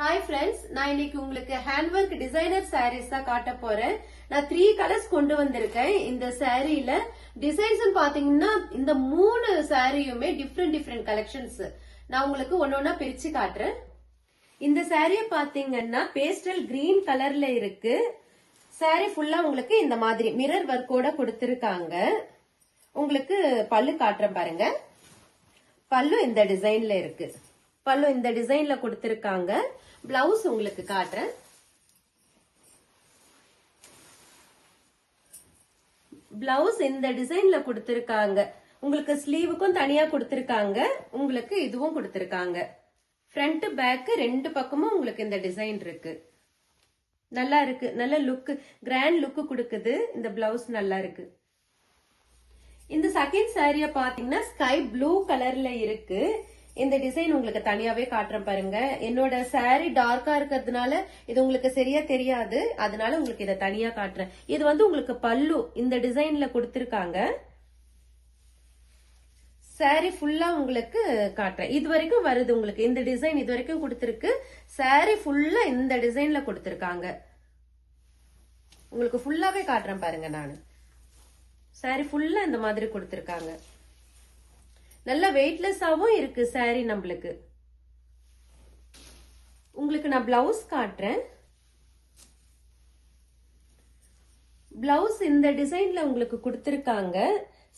Hi friends, நான் இன்னைக்கு உங்களுக்கு ஹேண்ட்வொர்க் டிசைனர் சாரீஸ் தான் காட்ட போறேன். நான் 3 கலர்ஸ் கொண்டு வந்திருக்கேன். இந்த சாரீல டிசைன்ஸ் பாத்தீங்கன்னா இந்த 3 சாரியுமே டிஃப்ரெண்ட் கலெக்ஷன்ஸ். நான் உங்களுக்கு ஒன்னொன்னா பிரிச்சு காட்டுறேன். இந்த சாரிய பாத்தீங்கன்னா பேஸ்டல் கிரீன் கலர்ல இருக்கு. சாரி ஃபுல்லா உங்களுக்கு இந்த மாதிரி மிரர் ஒர்க்கோட கொடுத்திருக்காங்க. உங்களுக்கு பல்லு காட்டுறேன் பாருங்க. பல்லு இந்த டிசைன்ல இருக்கு. பல்லு இந்த டிசைன்ல கொடுத்திருக்காங்க. பிளவுஸ் உங்களுக்கு காட்டுறேன். பிளவுஸ் இந்த டிசைன்ல கொடுத்திருக்காங்க. உங்களுக்கு ஸ்லீவுக்கும் தனியா கொடுத்திருக்காங்க. உங்களுக்கு இதுவும் கொடுத்திருக்காங்க. ஃப்ரண்ட் பேக் ரெண்டு பக்கமும் உங்களுக்கு இந்த டிசைன் இருக்கு. நல்லா இருக்கு. நல்ல லுக், கிராண்ட் லுக் கொடுக்குது. இந்த பிளவுஸ் நல்லா இருக்கு. இந்த செகண்ட் சாரிய பாத்தீங்கன்னா ஸ்கை ப்ளூ கலர்ல இருக்கு. இந்த டிசைன் உங்களுக்கு தனியாவே காட்டுறேன் பாருங்க. என்னோட சாரி டார்க்கா இருக்கிறதுனால இது உங்களுக்கு சரியா தெரியாது. அதனால உங்களுக்கு இதை தனியா காட்டுறேன். இது உங்களுக்கு பல்லு இந்த டிசைன்ல கொடுத்திருக்காங்க. சாரி ஃபுல்லா உங்களுக்கு காட்டுறேன். இது வரைக்கும் வருது உங்களுக்கு இந்த டிசைன் இது வரைக்கும் கொடுத்திருக்கு. சாரி ஃபுல்லா இந்த டிசைன்ல கொடுத்திருக்காங்க. உங்களுக்கு ஃபுல்லாவே காட்டுறேன் பாருங்க. நானு சாரி ஃபுல்லா இந்த மாதிரி கொடுத்திருக்காங்க. நல்ல வெயிட்லெஸ்ஸாவும் இருக்கு சாரி நம்மளுக்கு. உங்களுக்கு நான் பிளவுஸ் காட்டுறேன். பிளவுஸ் இந்த டிசைன்ல உங்களுக்கு கொடுத்திருக்காங்க.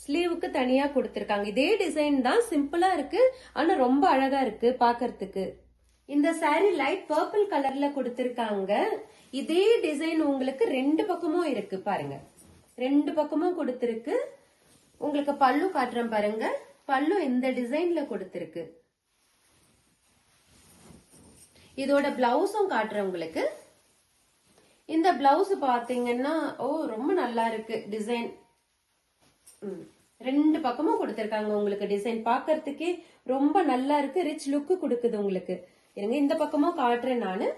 ஸ்லீவுக்கு தனியா கொடுத்திருக்காங்க. இதே டிசைன் தான், சிம்பிளா இருக்கு. ஆனா ரொம்ப அழகா இருக்கு பாக்கிறதுக்கு. இந்த சாரி லைட் பர்பிள் கலர்ல கொடுத்திருக்காங்க. இதே டிசைன் உங்களுக்கு ரெண்டு பக்கமும் இருக்கு பாருங்க. ரெண்டு பக்கமும் கொடுத்திருக்கு. உங்களுக்கு பல்லு காட்டுறேன் பாருங்க. பல்லு இந்த டிசைன்ல கொடுத்திருக்கு. இதோட பிளவுஸும் காட்டுறேன் உங்களுக்கு. இந்த பிளவுஸ் பாத்தீங்கன்னா ரொம்ப நல்லா இருக்கு டிசைன். ரெண்டு பக்கமும் கொடுத்திருக்காங்க. உங்களுக்கு டிசைன் பாக்கிறதுக்கே ரொம்ப நல்லா இருக்கு. ரிச் லுக் கொடுக்குது உங்களுக்கு. இருங்க இந்த பக்கமும் காட்டுறேன் நானு.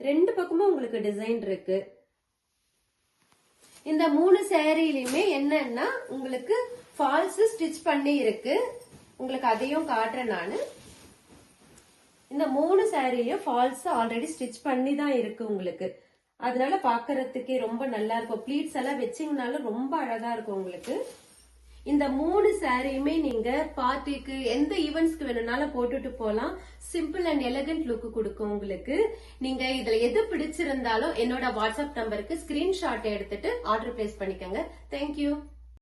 ரெண்டு பக்கமும் உங்களுக்கு டிசைன் இருக்கு. இந்த 3 சாரியிலுமே என்னன்னா உங்களுக்கு ஃபால்ஸ் ஸ்டிச் பண்ணி இருக்கு. உங்களுக்கு அதையும் காட்டுறேன் நானு. இந்த 3 சாரியிலயும் ஃபால்ஸ் ஆல்ரெடி ஸ்டிச் பண்ணி தான் இருக்கு உங்களுக்கு. அதனால பாக்குறதுக்கே ரொம்ப நல்லா இருக்கும். ப்ளீட்ஸ் எல்லாம் வச்சீங்கனாலும் ரொம்ப அழகா இருக்கும் உங்களுக்கு. இந்த 3 சாரியுமே நீங்க பார்ட்டிக்கு எந்த ஈவென்ட்ஸ்க்கு வேணும்னாலும் போட்டுட்டு போலாம். சிம்பிள் அண்ட் எலகன்ட் லுக் கொடுக்கும் உங்களுக்கு. நீங்க இதுல எது பிடிச்சிருந்தாலும் என்னோட வாட்ஸ்அப் நம்பருக்கு ஸ்கிரீன்ஷாட் எடுத்துட்டு ஆர்டர் பிளேஸ் பண்ணிக்கோங்க. தேங்க்யூ.